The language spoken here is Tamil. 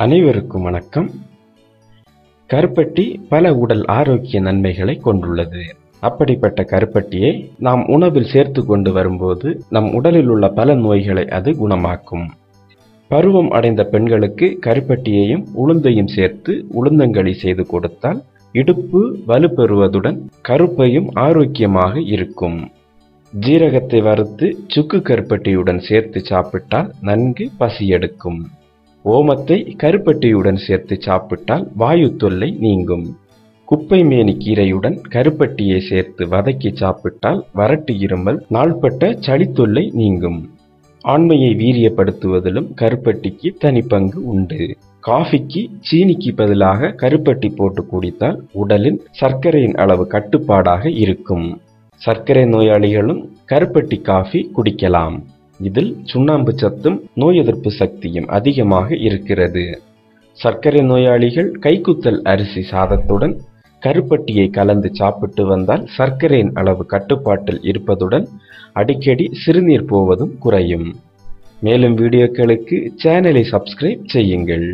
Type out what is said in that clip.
அனைவருக்கும் வணக்கம். கருப்பட்டி பல உடல் ஆரோக்கிய நன்மைகளை கொண்டுள்ளது. அப்படிப்பட்ட கருப்பட்டியை நாம் உணவில் சேர்த்து கொண்டு வரும்போது நம் உடலில் உள்ள பல நோய்களை அது குணமாக்கும். பருவம் அடைந்த பெண்களுக்கு கருப்பட்டியையும் உளுந்தையும் சேர்த்து உளுந்தங்களி செய்து கொடுத்தால் இடுப்பு வலுப்பெறுவதுடன் கருப்பையும் ஆரோக்கியமாக இருக்கும். ஜீரகத்தை வறுத்து சுக்கு கருப்பட்டியுடன் சேர்த்து சாப்பிட்டால் நன்கு பசி எடுக்கும். ஓமத்தை கருப்பட்டியுடன் சேர்த்து சாப்பிட்டால் வாயு தொல்லை நீங்கும். குப்பை மேனி கீரையுடன் கருப்பட்டியை சேர்த்து வதக்கி சாப்பிட்டால் வறட்டு இருமல், நாள்பட்ட சளித்தொல்லை நீங்கும். ஆண்மையை வீரியப்படுத்துவதிலும் கருப்பட்டிக்கு தனி பங்கு உண்டு. காஃபிக்கு சீனிக்கு பதிலாக கருப்பட்டி போட்டு குடித்தால் உடலில் சர்க்கரையின் அளவு கட்டுப்பாடாக இருக்கும். சர்க்கரை நோயாளிகளும் கருப்பட்டி காஃபி குடிக்கலாம். இதில் சுண்ணாம்பு சத்தும் நோய் எதிர்ப்பு சக்தியும் அதிகமாக இருக்கிறது. சர்க்கரை நோயாளிகள் கைக்குத்தல் அரிசி சாதத்துடன் கருப்பட்டியை கலந்து சாப்பிட்டு வந்தால் சர்க்கரையின் அளவு கட்டுப்பாட்டில் இருப்பதுடன் அடிக்கடி சிறுநீர் போவதும் குறையும். மேலும் வீடியோக்களுக்கு சேனலை சப்ஸ்கிரைப் செய்யுங்கள்.